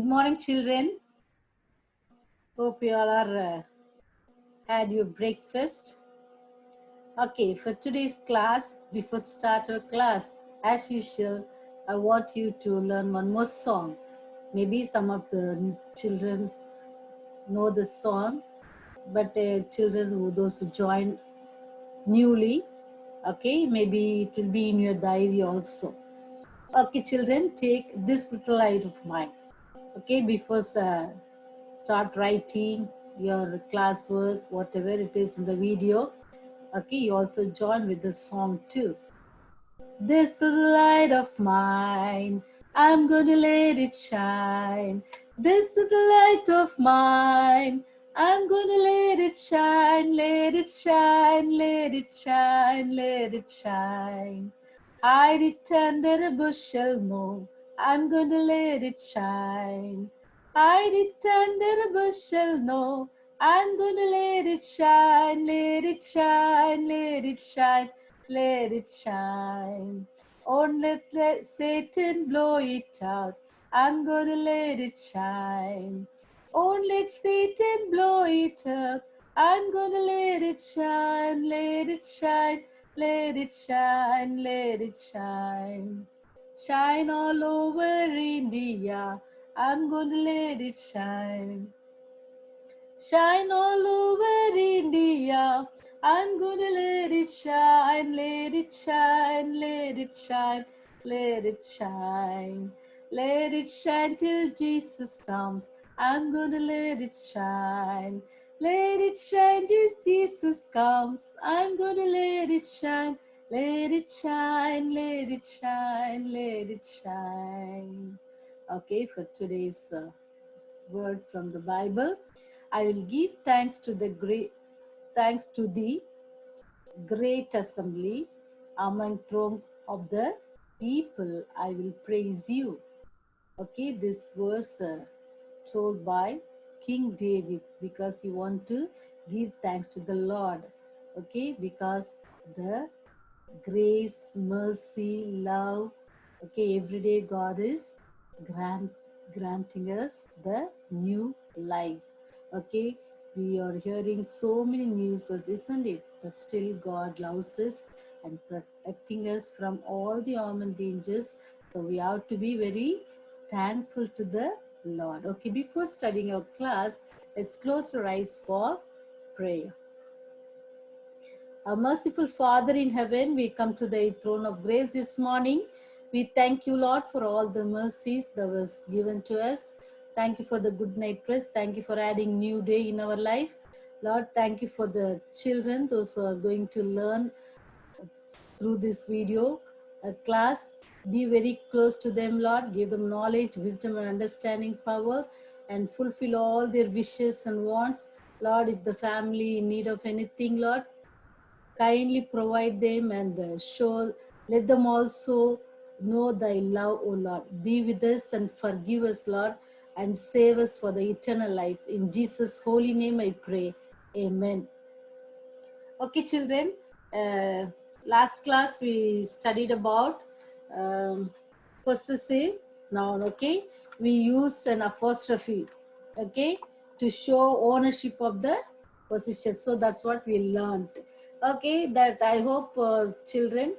morning, children. Hope you all are had your breakfast. Okay, for today's class, before start our class, as usual, I want you to learn one more song. Maybe some of the children know the song, but children those who join newly, okay, maybe it will be in your diary also. Okay, children, take this little light of mine. Okay, before start writing your classwork, whatever it is in the video. Okay, you also join with the song too. This little light of mine, I'm gonna let it shine. This little light of mine, I'm gonna let it shine, let it shine, let it shine, let it shine. Hide it under a bushel, no, I'm gonna let it shine. Hide it under a bushel, no, I'm gonna let it shine, let it shine, let it shine, let it shine. Oh, let Satan blow it out. I'm gonna let it shine. Oh, let Satan blow it up. I'm gonna let it shine, let it shine, let it shine, let it shine. Shine all over India. I'm gonna let it shine. Shine all over India. I'm gonna let it shine, let it shine, let it shine, let it shine. Let it shine till Jesus comes. I'm gonna let it shine. Let it shine till Jesus comes. I'm gonna let it shine. Let it shine, let it shine, let it shine. Okay, for today's word from the Bible. I will give thanks to the great assembly among thrones of the people. I will praise you. Okay, this was told by King David because you want to give thanks to the Lord. Okay, because the grace, mercy, love. Okay, every day God is granting us the new life. Okay, we are hearing so many news, isn't it? But still, God loves us and protecting us from all the harm and dangers. So we have to be very thankful to the Lord. Okay, before studying our class, let's close our eyes for prayer. Our merciful Father in heaven, we come to the throne of grace this morning. We thank you, Lord, for all the mercies that was given to us. Thank you for the good night rest. Thank you for adding new day in our life. Lord, thank you for the children, those who are going to learn through this video class. Be very close to them, Lord. Give them knowledge, wisdom, and understanding power, and fulfill all their wishes and wants. Lord, if the family in need of anything, Lord, kindly provide them and let them also know thy love, O Lord. Be with us and forgive us, Lord, and save us for the eternal life. In Jesus' holy name I pray. Amen. Okay, children, last class we studied about possessive noun, okay? We use an apostrophe, okay, to show ownership of the position. So that's what we learned. Okay, that I hope children,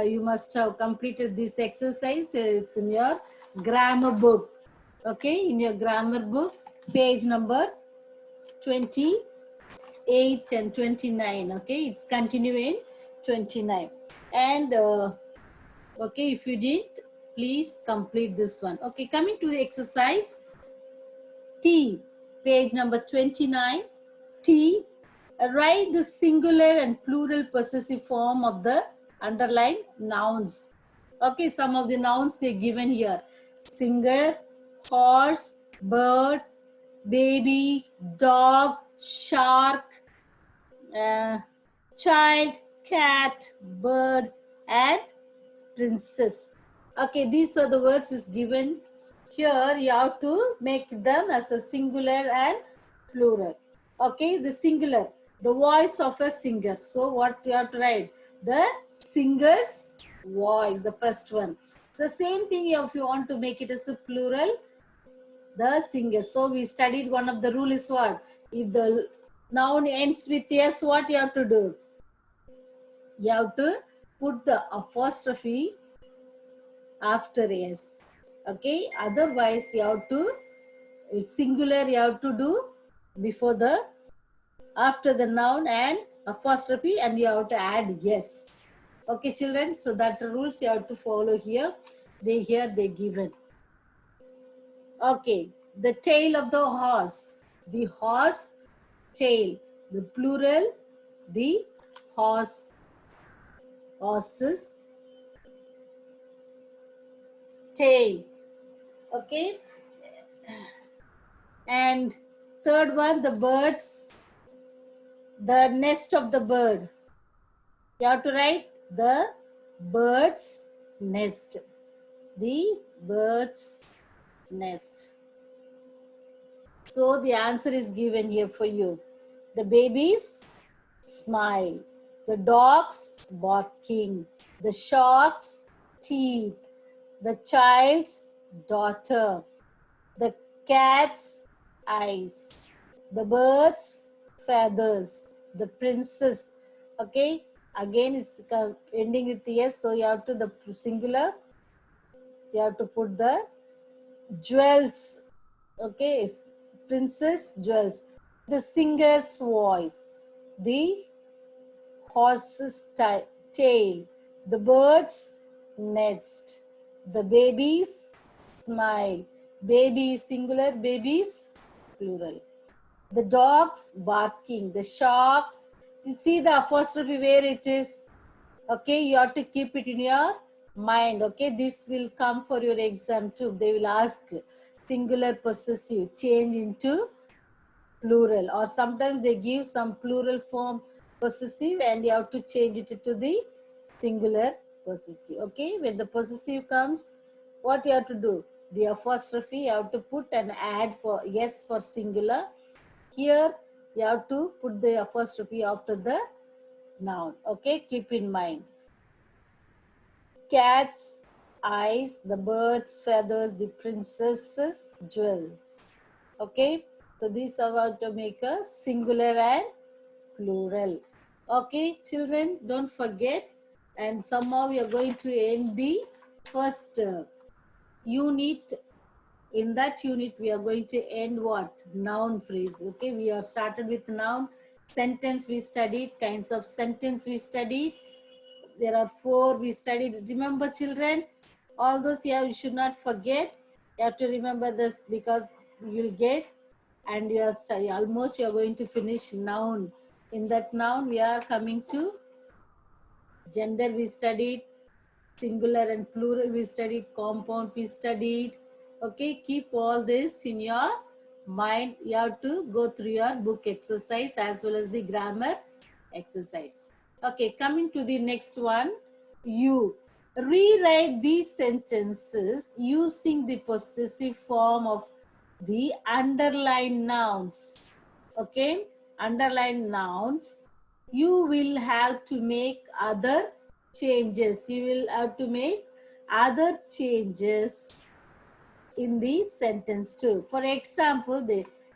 you must have completed this exercise. It's in your grammar book, okay? In your grammar book, page number 28 and 29, okay? It's continuing 29. And okay, if you did, please complete this one. Okay, coming to the exercise T, page number 29. T, write the singular and plural possessive form of the underlined nouns. Okay, some of the nouns they given here: singer, horse, bird, baby, dog, shark, child, cat, bird, and princess. Okay, these are the words is given here. You have to make them as a singular and plural. Okay, the singular, the voice of a singer. So what you have to write? The singer's voice, the first one. The same thing if you want to make it as a plural, the singer. So we studied one of the rule is what? If the noun ends with S, what you have to do? You have to put the apostrophe after S. Okay, otherwise you have to, it's singular, you have to do before the, after the noun and apostrophe, and you have to add yes. Okay, children, so that rules you have to follow here. Here they given. Okay, the tail of the horse. The horse tail. The plural, the horse, horse's tail. Okay, and third one, the birds, the nest of the bird. You have to write the bird's nest. The bird's nest. So the answer is given here for you. The babies smile. The dogs barking. The shark's teeth. The child's daughter. The cat's eyes. The bird's feathers. The princess. Okay. Again, it's ending with yes. So you have to, the singular, you have to put the jewels. Okay. Princess jewels. The singer's voice. The horse's tail. The bird's nest. The baby's smile. Baby singular, babies plural. The dog's barking. The shark's, you see the apostrophe where it is. Okay, you have to keep it in your mind. Okay, this will come for your exam too. They will ask singular possessive, change into plural, or sometimes they give some plural form possessive and you have to change it to the singular possessive. Okay, when the possessive comes, what you have to do? The apostrophe you have to put and add for yes for singular. Here you have to put the apostrophe after the noun. Okay, keep in mind. Cat's eyes, the bird's feathers, the princess's jewels. Okay, so these are how to make a singular and plural. Okay, children, don't forget. And somehow we are going to end the first unit. In that unit, we are going to end what? Noun phrase. Okay, we have started with noun. Sentence we studied, kinds of sentence we studied. There are 4 we studied. Remember, children, all those here you should not forget. You have to remember this because you will get, and you are study, almost you are going to finish noun. In that noun, we are coming to gender we studied, singular and plural we studied, compound we studied. Okay, keep all this in your mind. You have to go through your book exercise as well as the grammar exercise. Okay, coming to the next one, you rewrite these sentences using the possessive form of the underlined nouns. Okay, underlined nouns. You will have to make other changes. You will have to make other changes in the sentence too. For example,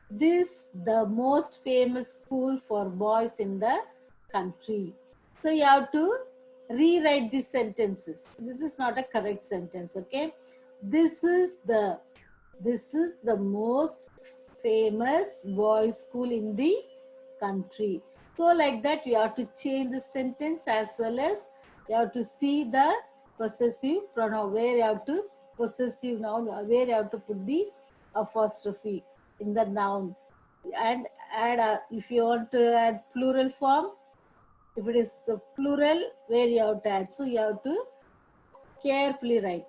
the most famous school for boys in the country. So you have to rewrite these sentences. This is not a correct sentence. Okay, this is the most famous boys school in the country. So like that you have to change the sentence as well as you have to see the possessive pronoun, where you have to possessive noun, where you have to put the apostrophe in the noun, and add if you want to add plural form, if it is the plural, where you have to add. So you have to carefully write.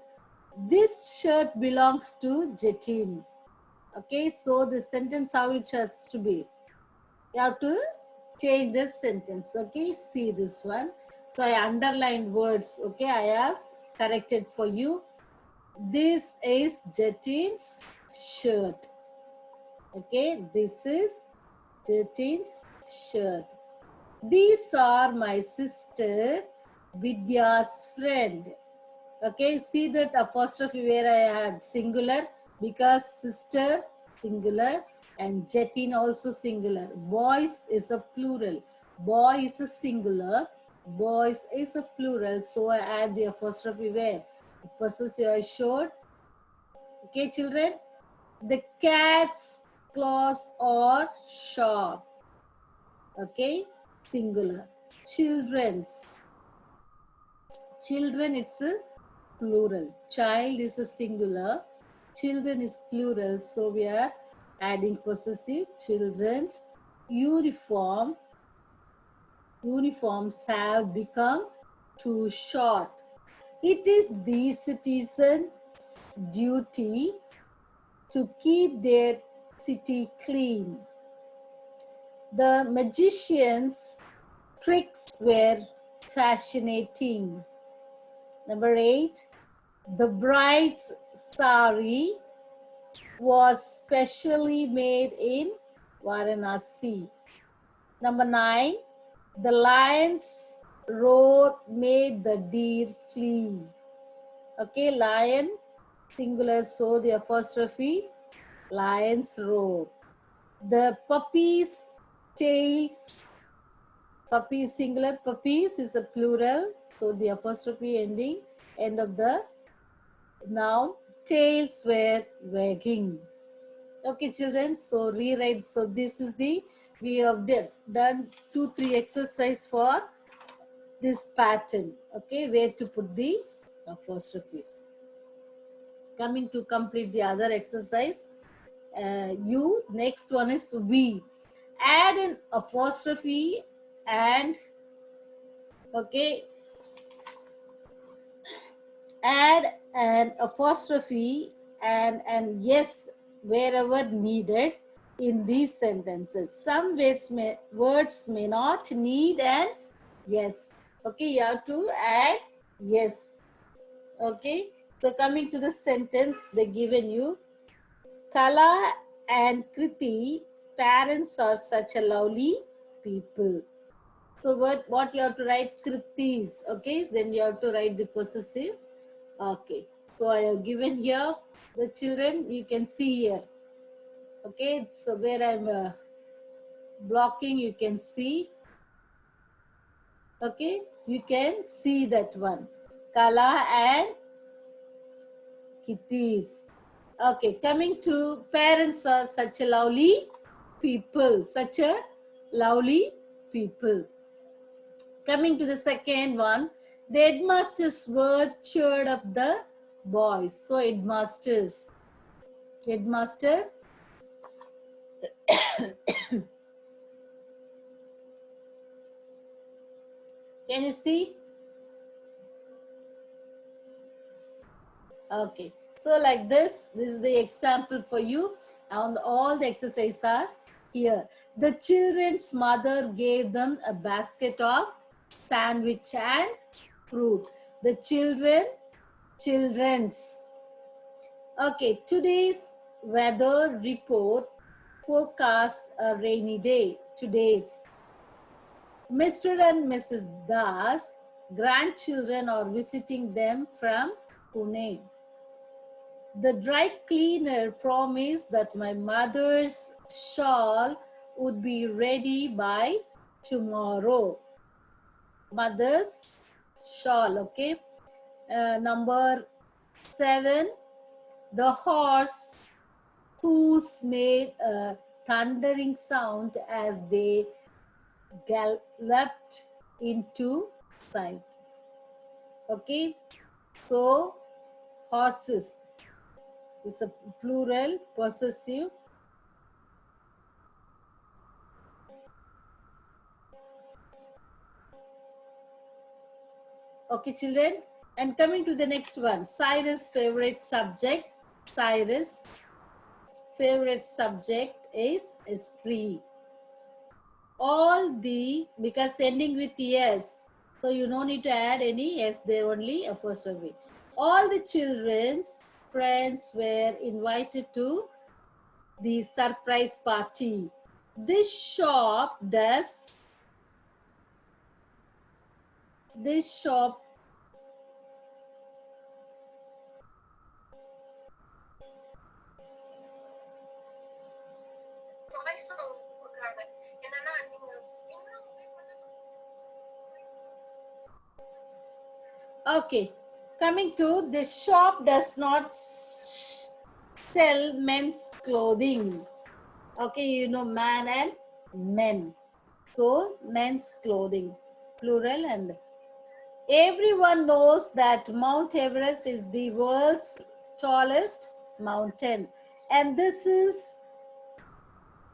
This shirt belongs to Jatin. Okay, so the sentence how it has to be. You have to change this sentence. Okay, see this one. So I underlined words. Okay, I have corrected for you. This is Jatin's shirt. Okay, this is Jatin's shirt. These are my sister Vidya's friend. Okay, see that apostrophe where I had singular. because sister singular and jetting also singular. Boys is a plural. Boy is a singular. Boys is a plural. So I add the apostrophe where? The possessive I showed. Okay, children. The cat's claws are sharp. Okay, singular. Children's. Children, it's a plural. Child is a singular. Children is plural. So we are adding possessive. Children's uniform. Uniforms have become too short. It is the citizens' duty to keep their city clean. The magician's tricks were fascinating. Number 8, the bride's sari was specially made in Varanasi. Number 9, the lion's roar made the deer flee. Okay, lion, singular, so the apostrophe, lion's roar. The puppy's tails, puppies singular, puppies is a plural, so the apostrophe ending, end of the noun, tails were wagging. Okay, children, so rewrite. So this is the, we have done 2-3 exercise for this pattern. Okay, where to put the apostrophes. Coming to complete the other exercise, next one is we. Add an apostrophe and, okay, add an apostrophe and yes wherever needed in these sentences. Some words may not need an yes. Okay, you have to add yes. Okay, so coming to the sentence they given you, Kala and Kriti, parents are such a lovely people. So what you have to write? Kritis. Okay, then you have to write the possessive. Okay, so I have given here the children, you can see here. Okay, so where I'm blocking, you can see. Okay, you can see that one. Kala and Kitties. Okay, coming to parents are such a lovely people. Such a lovely people. Coming to the second one, the headmaster's word cheered up the boys. So headmaster. Can you see? Okay. So like this is the example for you, and all the exercises are here. The children's mother gave them a basket of sandwich and fruit. The children's. Okay, today's weather report forecast a rainy day. Today's. Mr. and Mrs. Das grandchildren are visiting them from Pune. The dry cleaner promised that my mother's shawl would be ready by tomorrow. Mother's shawl, okay. Number 7, the horse hooves made a thundering sound as they galloped into sight. Okay, so horses is a plural possessive. Okay, children, and coming to the next one, Cyrus' favorite subject. Cyrus' favorite subject is history. All the, because ending with yes, so you no need to add any yes, they only apostrophe. All the children's friends were invited to the surprise party. This shop Okay, coming to this shop does not sell men's clothing. Okay, you know man and men. So men's clothing, plural, and everyone knows that Mount Everest is the world's tallest mountain. And this is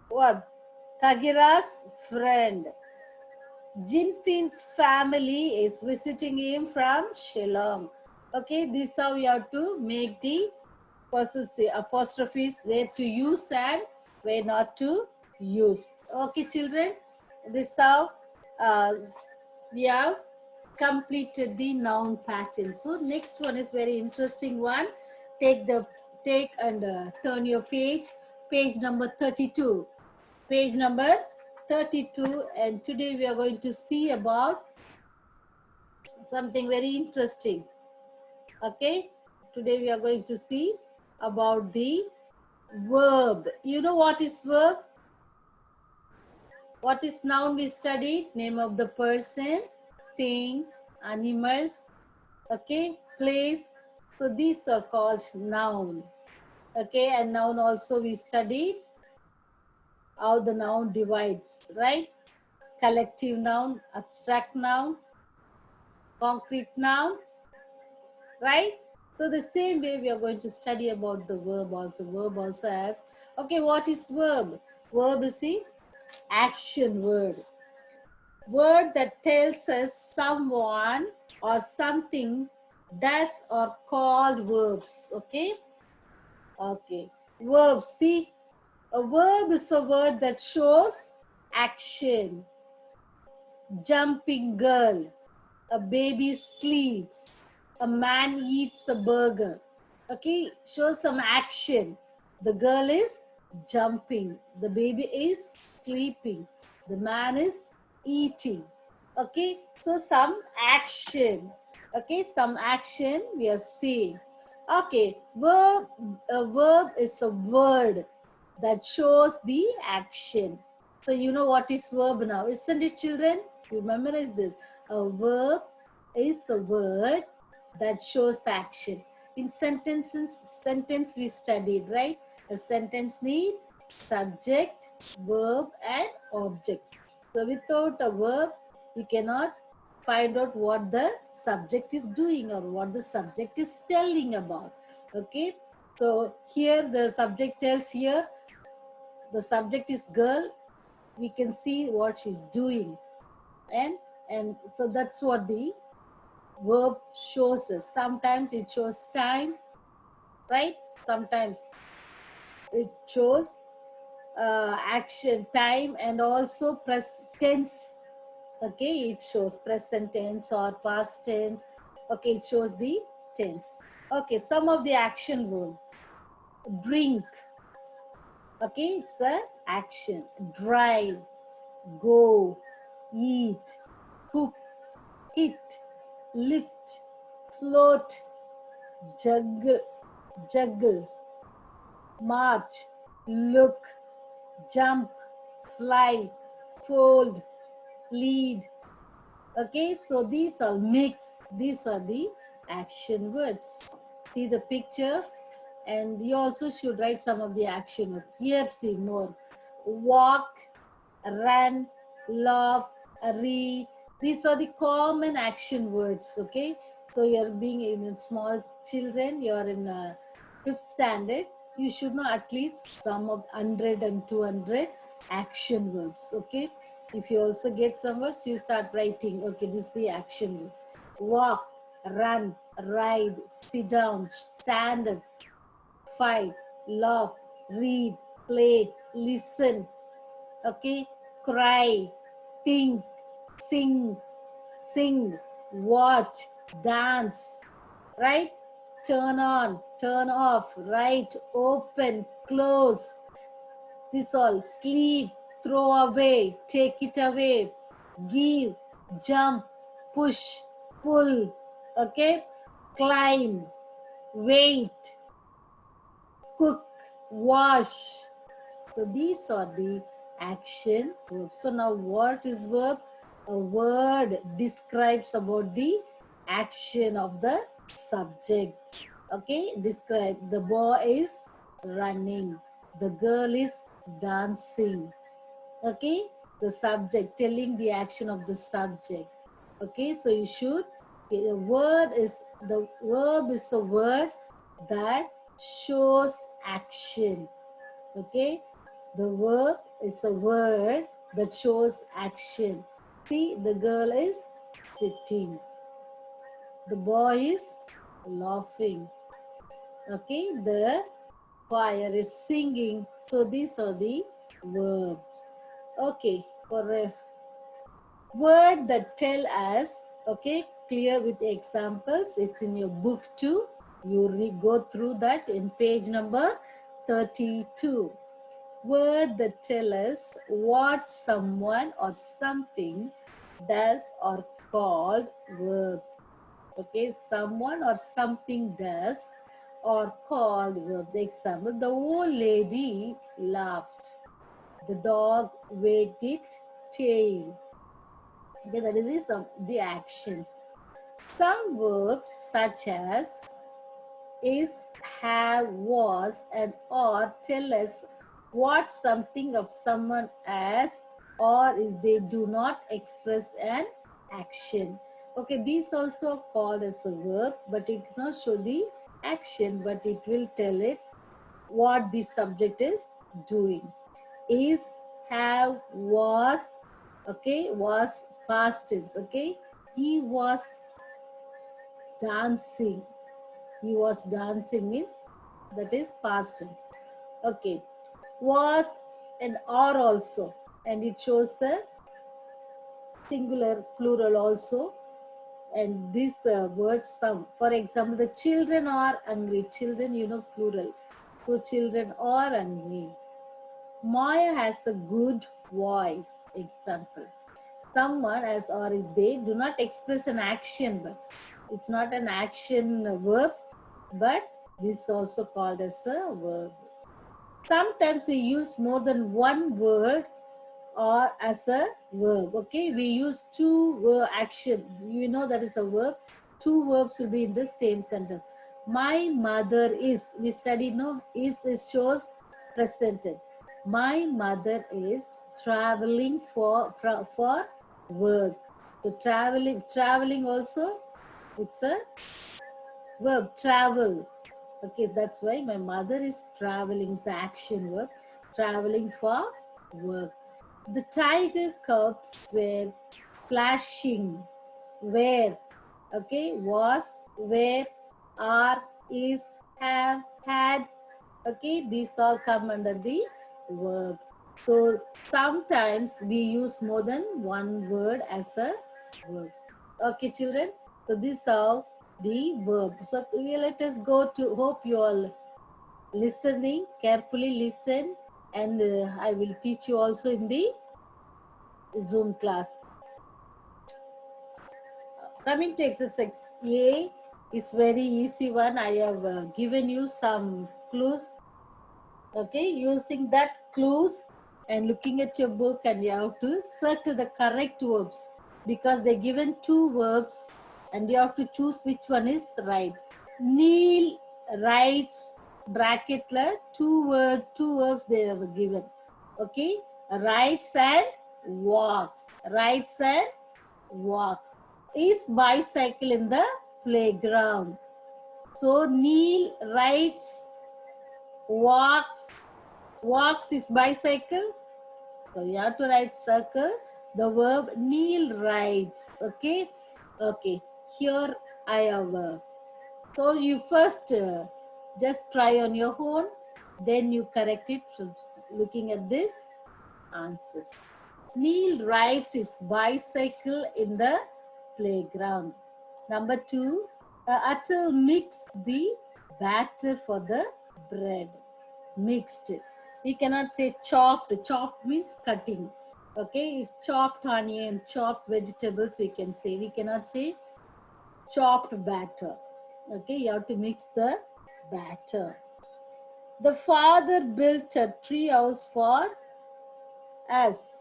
what? Kagira's friend. Jinfin's family is visiting him from Shillong. Okay, this is how we have to make the possessive apostrophes, where to use and where not to use. Okay, children, this is how we have completed the noun pattern. So next one is very interesting one. Take and turn your page number 32. Page number 32, and today we are going to see about something very interesting. Okay, today we are going to see about the verb. You know what is verb? What is noun we studied? Name of the person, things, animals, okay, place. So these are called noun. Okay, and noun also we studied how the noun divides, right? Collective noun, abstract noun, concrete noun, right? So the same way we are going to study about the verb also. Verb also has, okay, what is verb? Verb is the action word. Word that tells us someone or something does or called verbs, okay? Okay, verbs, see, a verb is a word that shows action. Jumping girl, a baby sleeps, a man eats a burger. Okay, show some action. The girl is jumping, the baby is sleeping, the man is eating. Okay, so some action. Okay, some action we are seeing. Okay, a verb is a word that shows the action. So you know what is verb now, isn't it, children? You memorize this. A verb is a word that shows action. In sentence we studied, right? A sentence need subject, verb, and object. So without a verb, you cannot find out what the subject is doing or what the subject is telling about. Okay. So here the subject tells here, the subject is girl. We can see what she's doing. And so that's what the verb shows us. Sometimes it shows time, right? Sometimes it shows action, time, and also tense. Okay, it shows present tense or past tense. Okay, it shows the tense. Okay, some of the action verb. Drink. Okay, it's a action. Drive, go, eat, cook, hit, lift, float, juggle, march, look, jump, fly, fold, lead. Okay, so these are mixed. These are the action words. See the picture, and you also should write some of the action words. Here, see more. Walk, run, laugh, read. These are the common action words, okay? So you're being in small children, you're in fifth standard, you should know at least some of 100 and 200 action verbs, okay? If you also get some words, you start writing, okay, this is the action verb. Walk, run, ride, sit down, stand up, fight, laugh, read, play, listen, okay, cry, think, sing, watch, dance, right? Turn on, turn off, write, open, close. This all. Sleep, throw away, take it away, give, jump, push, pull, okay? Climb, wait, cook, wash. So these are the action verbs. So now what is verb? A word describes about the action of the subject. Okay, describe. The boy is running. The girl is dancing. Okay, the subject, telling the action of the subject. Okay, so you should, the verb is a word that shows action. Okay, the verb is a word that shows action. See, the girl is sitting, the boy is laughing. Okay, the choir is singing. So these are the verbs. Okay, for a word that tell us, okay, clear with examples, it's in your book too. You go through that in page number 32. Word that tell us what someone or something does or called verbs. Okay, someone or something does or called verbs. Example, the old lady laughed. The dog wagged its tail. Okay, that is the actions. Some verbs such as is, have, was, and or tell us what something of someone as or is they do not express an action. Okay, these also are called as a verb, but it cannot show the action, but it will tell it what the subject is doing. Is, have, was, okay, was past tense. Okay, he was dancing. He was dancing means that is past tense. Okay, was and are also, and it shows the singular plural also. And this word some, for example, the children are hungry. Children, you know, plural. So children are hungry. Maya has a good voice. Example. Someone as or is they do not express an action, but it's not an action verb, but this is also called as a verb. Sometimes we use more than one word or as a verb. Okay, we use two verb action. You know that is a verb. Two verbs will be in the same sentence. My mother is. We studied no is shows present tense. My mother is traveling for work. So traveling also it's a verb, travel. Okay, that's why my mother is traveling is the action verb, traveling for work. The tiger cubs were flashing. Where? Okay, was, where, are, is, have, had. Okay, these all come under the verb. So sometimes we use more than one word as a verb. Okay, children. So these are the verb. So let us go to, hope you all listening, carefully listen, and I will teach you also in the Zoom class. Coming to exercise A is very easy one. I have given you some clues. Okay, using that clues and looking at your book, and you have to circle the correct verbs because they're given two verbs and you have to choose which one is right. Kneel, writes, bracket, two verbs they have given. Okay, writes and walks. Writes and walks. Is bicycle in the playground. So kneel, writes, walks is bicycle. So you have to write circle. The verb kneel, rides. Okay. Okay. Here I have. So you first just try on your own. Then you correct it from looking at this answers. Neil rides his bicycle in the playground. Number 2, Atul mixed the batter for the bread. Mixed. We cannot say chopped. Chopped means cutting. Okay, if chopped onion, chopped vegetables, we can say. We cannot say chopped batter. Okay, you have to mix the batter. The father built a tree house for us.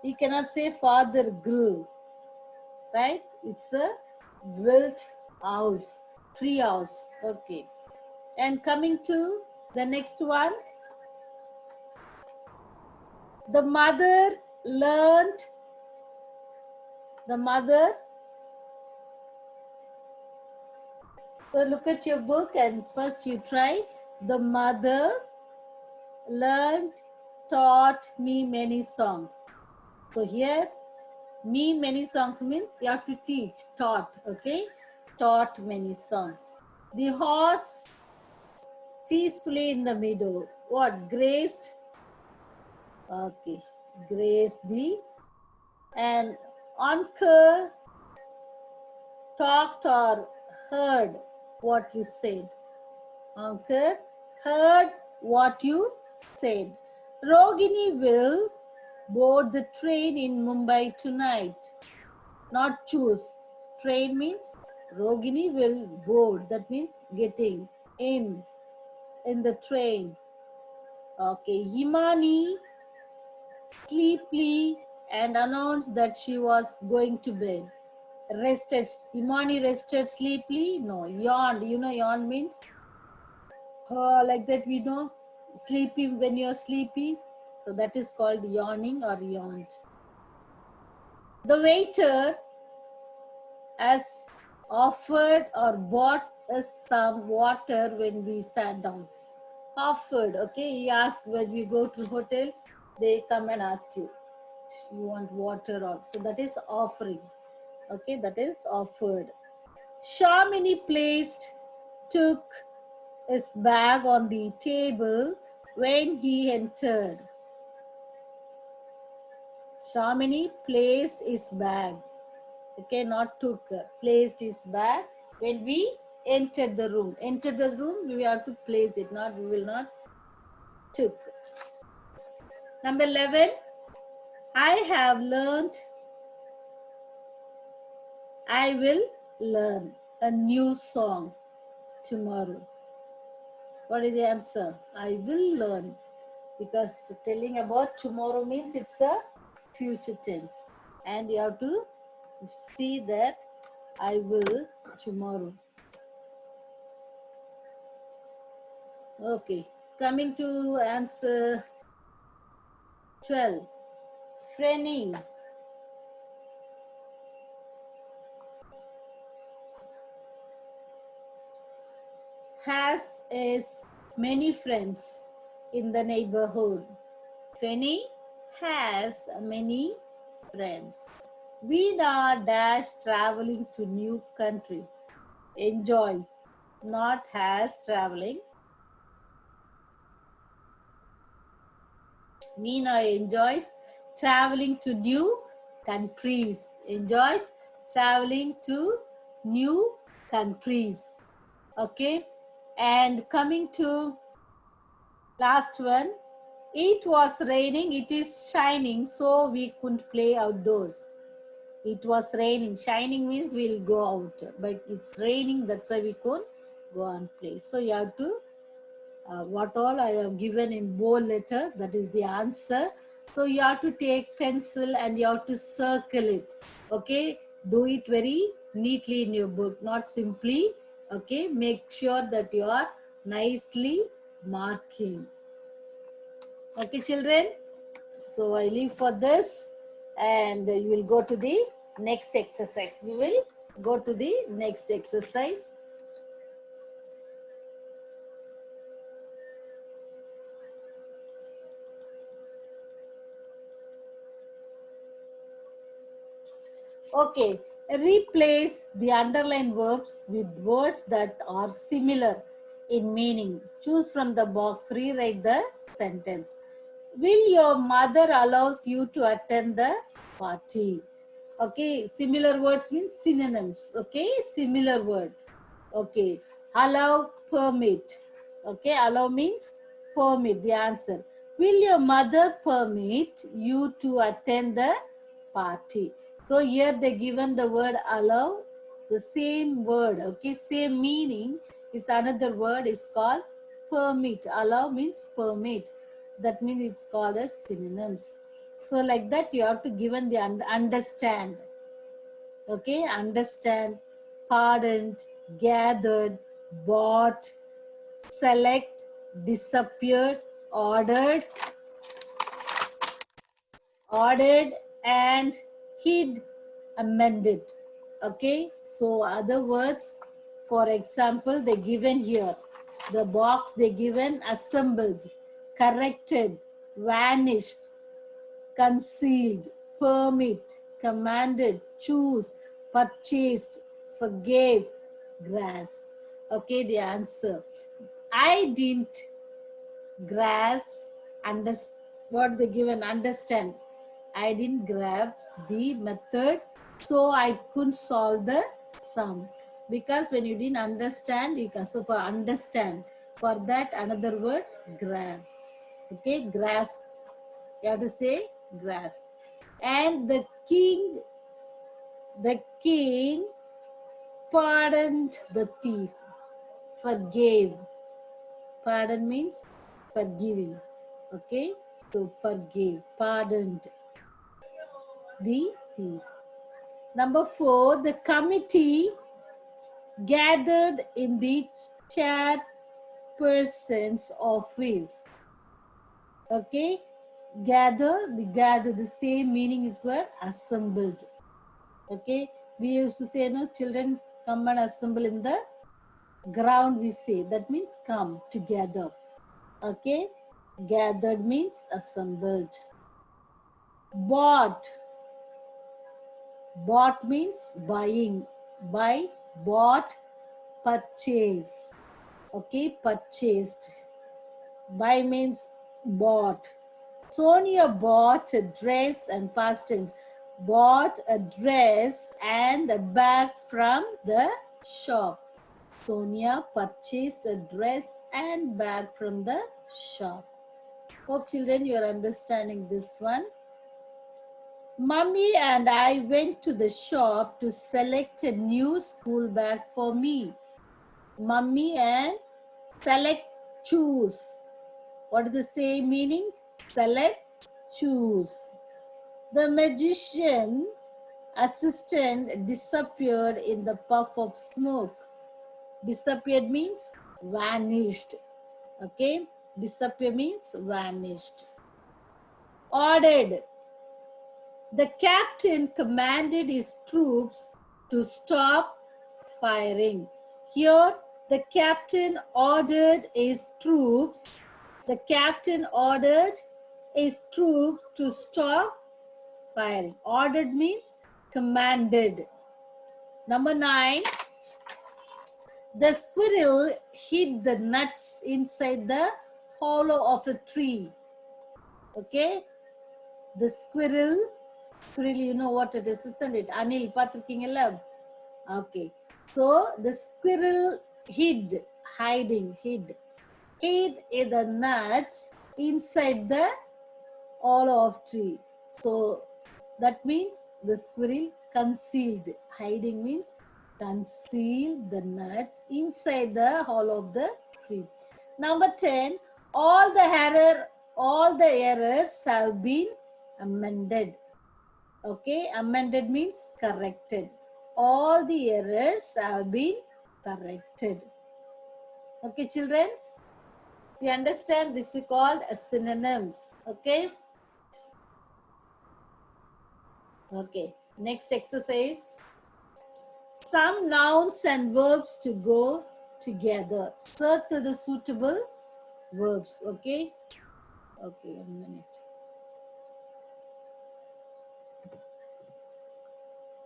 You cannot say father grew, right? It's a built house, tree house. Okay. And coming to the next one, the mother learned, the mother. So look at your book and first you try. The mother learned, taught me many songs. So here, me many songs means you have to teach, taught, okay? Taught many songs. The horse peacefully in the meadow. What? Grazed. Okay. Grazed the. And Anchor talked or heard what you said. Anchor heard what you said. Rogini will board the train in Mumbai tonight. Not choose. Train means Rogini will board. That means getting in the train. Okay. Himani sleepily and announced that she was going to bed. Rested. Himani rested sleepily? No. Yawned. You know, yawn means like that we know sleepy when you're sleepy. So that is called yawning or yawned. The waiter has offered or bought us some water when we sat down. Offered, okay? He asked when we go to hotel, they come and ask you want water or so that is offering. Okay, that is offered. Shamini took his bag on the table when he entered. Shamini placed his bag. Okay, not took, placed his bag when we entered the room. Entered the room, we have to place it, not we will not took. Number 11, I have learned, I will learn a new song tomorrow. What is the answer? I will learn, because telling about tomorrow means it's a future tense and you have to see that I will tomorrow. Okay, coming to answer 12. Frenning. Has is many friends in the neighborhood. Fenny has many friends. Veena dash traveling to new countries. Enjoys, not has traveling. Nina enjoys traveling to new countries. Enjoys traveling to new countries. Okay. And coming to last one. It was raining. It is shining. So we couldn't play outdoors. It was raining. Shining means we'll go out. But it's raining. That's why we couldn't go and play. So you have to what all I have given in bold letter, that is the answer. So you have to take pencil and you have to circle it. Okay, do it very neatly in your book, not simply. Okay, make sure that you are nicely marking. Okay, children. So I leave for this and you will go to the next exercise. We will go to the next exercise. Okay, replace the underlined verbs with words that are similar in meaning. Choose from the box, rewrite the sentence. Will your mother allows you to attend the party? Okay, similar words means synonyms. Okay, similar word. Okay, allow, permit. Okay, allow means permit, the answer. Will your mother permit you to attend the party? So here they given the word allow, the same word, okay, same meaning is another word is called permit. Allow means permit. That means it's called as synonyms. So like that you have to given the understand. Okay, understand, pardoned, gathered, bought, select, disappeared, ordered, and hid, amended. Okay, so other words, for example, they given here, the box they given: assembled, corrected, vanished, concealed, permit, commanded, choose, purchased, forgave, grasp. Okay, the answer: I didn't grasp, understand what they given, understand. I didn't grasp the method, so I couldn't solve the sum. Because when you didn't understand, you can, so for understand, for that another word, grasp. Okay, grasp. You have to say grasp. And the king pardoned the thief, forgave. Pardon means forgiving. Okay, so forgave, pardoned the thief. Number 4, the committee gathered in the chairperson's office. Okay, gather, the same meaning is word assembled. Okay, we used to say, no, children come and assemble in the ground, we say. That means come together. Okay, gathered means assembled. Bought. Bought means buying. Buy, bought, purchase. Okay, purchased. Buy means bought. Sonia bought a dress, and past tense, bought a dress and a bag from the shop. Sonia purchased a dress and bag from the shop. Hope children you are understanding this one. Mummy and I went to the shop to select a new school bag for me. Mummy and select, choose. What is the same meaning? Select, choose. The magician assistant disappeared in the puff of smoke. Disappeared means vanished. Okay, disappear means vanished. Ordered. The captain commanded his troops to stop firing. Here, the captain ordered his troops. The captain ordered his troops to stop firing. Ordered means commanded. Number 9. The squirrel hid the nuts inside the hollow of a tree. Okay. The squirrel, you know what it is, isn't it? Anil, pathirkingala? Okay. So the squirrel hid the nuts inside the hollow of tree. So that means the squirrel concealed. Hiding means conceal the nuts inside the hollow of the tree. Number 10, all the errors have been amended. Okay, amended means corrected. All the errors have been corrected. Okay, children, you understand, this is called synonyms. Okay. Okay, next exercise. Some nouns and verbs to go together. Circle the suitable verbs. Okay. Okay, 1 minute.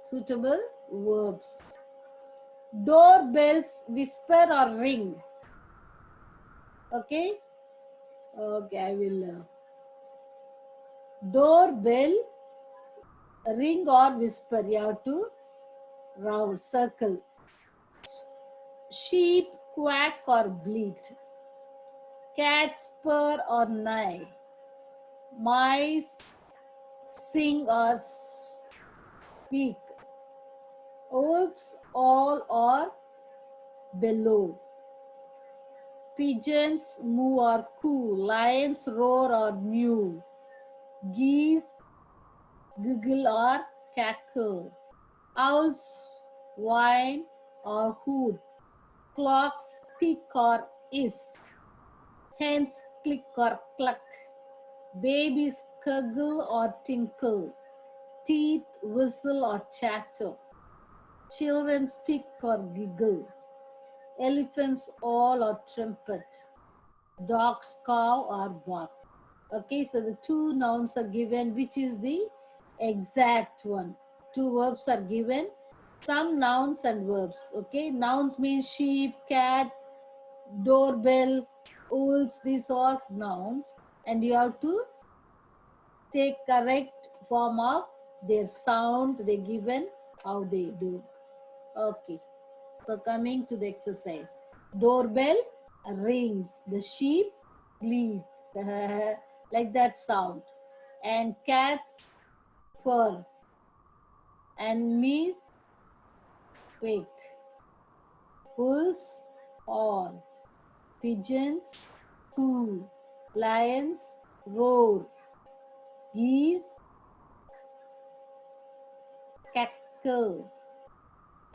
Suitable verbs. Doorbells whisper or ring. Okay. Okay, I will. Doorbell, ring or whisper. You have to round, circle. Sheep quack or bleat. Cats purr or neigh. Mice sing or speak. Wolves all or bellow. Pigeons moo or coo. Lions roar or mew. Geese giggle or cackle. Owls whine or hoot. Clocks tick or hiss. Hens click or cluck. Babies gurgle or tinkle. Teeth whistle or chatter. Children stick or giggle. Elephants all or trumpet. Dogs caw or bark. Okay, so the two nouns are given. Which is the exact one? Two verbs are given. Some nouns and verbs. Okay, nouns means sheep, cat, doorbell, owls. These are nouns, and you have to take correct form of their sound they given, how they do. Okay, so coming to the exercise. Doorbell rings, the sheep bleat, like that sound, and cats purr, and meese squeak, bulls all, pigeons coo, lions roar, geese cackle,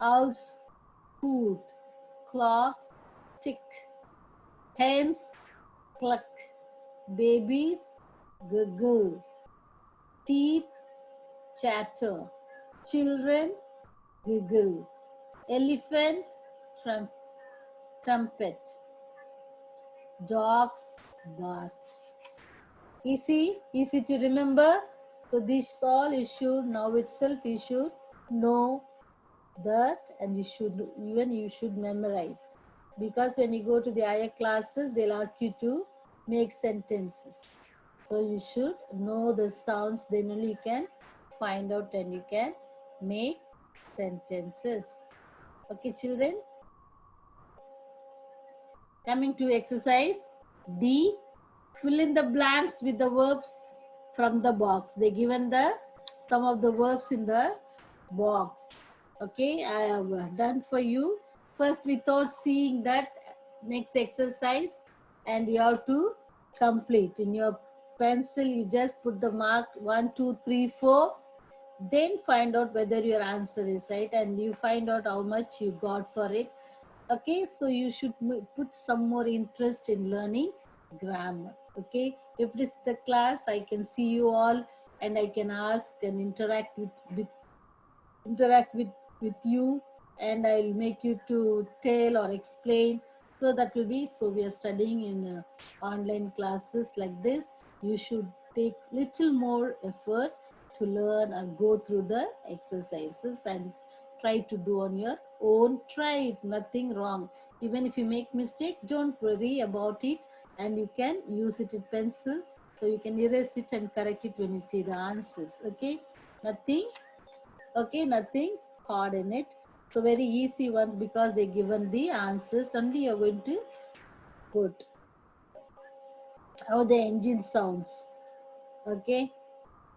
owls hoot, clocks tick, hens cluck, babies giggle, teeth chatter, children giggle, elephant trumpet, dogs bark. Easy to remember. So this all you should now itself you should know that, and you should memorize, because when you go to the higher classes they'll ask you to make sentences. So you should know the sounds, then only you can find out and you can make sentences. Okay, children. Coming to exercise D, fill in the blanks with the verbs from the box. They given the some of the verbs in the box. Okay, I have done for you. First, without seeing that, next exercise, and you have to complete. In your pencil, you just put the mark 1, 2, 3, 4. Then find out whether your answer is right, and you find out how much you got for it. Okay, so you should put some more interest in learning grammar. Okay, if it is the class, I can see you all and I can ask and interact with you, and I'll make you to tell or explain. So that will be, so we are studying in online classes like this. You should take little more effort to learn and go through the exercises and try to do on your own. Try it, nothing wrong. Even if you make mistake, don't worry about it, and you can use it in pencil, so you can erase it and correct it when you see the answers. Okay, nothing hard in it. So very easy ones, because they given the answers. Only you're going to put how the engine sounds. Okay,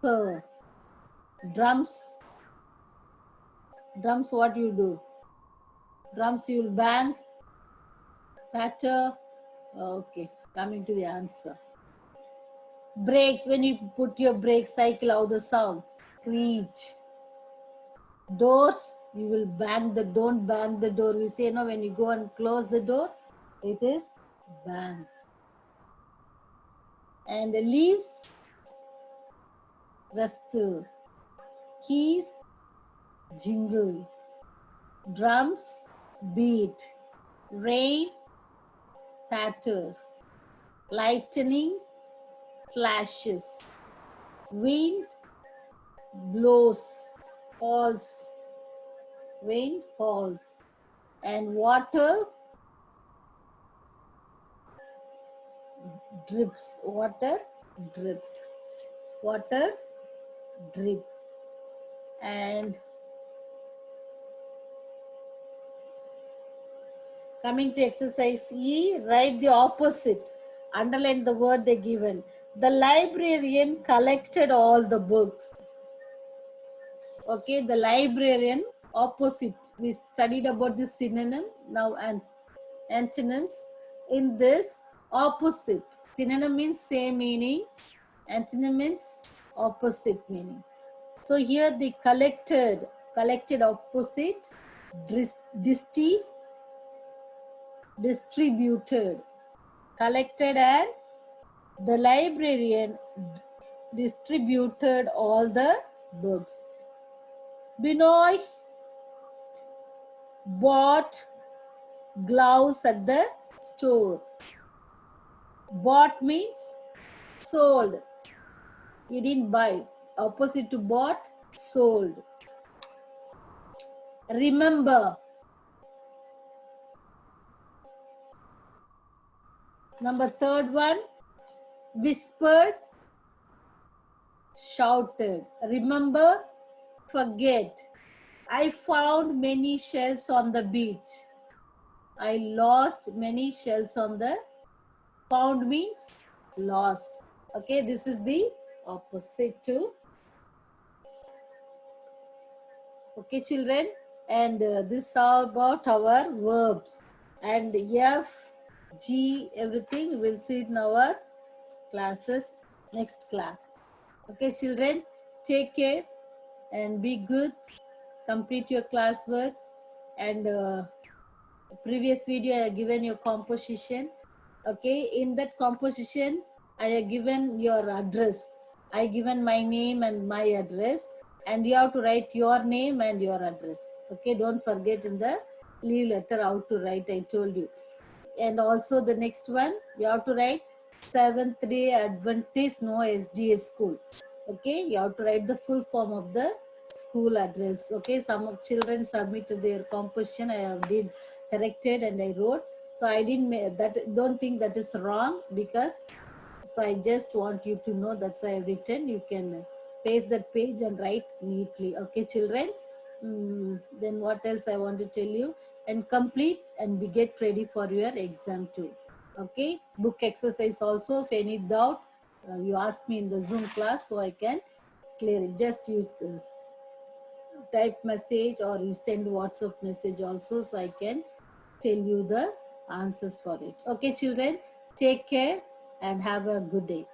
so drums, what you do? Drums you'll bang, patter. Okay, coming to the answer. Brakes, when you put your brake cycle, how the sound? Screech. Doors, you will bang the, don't bang the door. We say no, when you go and close the door, it is bang. And leaves, rustle. Keys, jingle. Drums, beat. Rain, patters. Lightning, flashes. Wind, blows, falls. Rain falls. And water drips. Water drip. Water drip. And coming to exercise E, write the opposite. Underline the word they given. The librarian collected all the books. Okay, the librarian, opposite. We studied about this synonym now and antonyms. in this opposite. Synonym means same meaning, antonym means opposite meaning. So here the collected opposite, disti, distributed. Collected and the librarian distributed all the books. Binoy bought gloves at the store. Bought means sold. He didn't buy. Opposite to bought, sold. Remember. Number third one, whispered, shouted. Remember, forget. I found many shells on the beach. I lost many shells on the, found means lost. Okay, this is the opposite to. Okay, children, and this is all about our verbs. And F, G, everything we'll see in our classes, next class. Okay, children, take care and be good. Complete your classwork. And previous video I have given your composition. Okay, in that composition I have given your address. I given my name and my address, and you have to write your name and your address. Okay, don't forget in the leave letter how to write, I told you. And also the next one, you have to write Seventh Day Adventist No SDA School. Okay, you have to write the full form of the school address. Okay, some of children submitted their composition, I have did corrected and I wrote. So I didn't make that, don't think that is wrong, because so I just want you to know, that's why I've written. You can paste that page and write neatly. Okay, children. Then what else I want to tell you? And complete and be get ready for your exam too. Okay, book exercise also. If any doubt, you ask me in the Zoom class so I can clear it. Just use this type message or you send WhatsApp message also, so I can tell you the answers for it. Okay, children, take care and have a good day.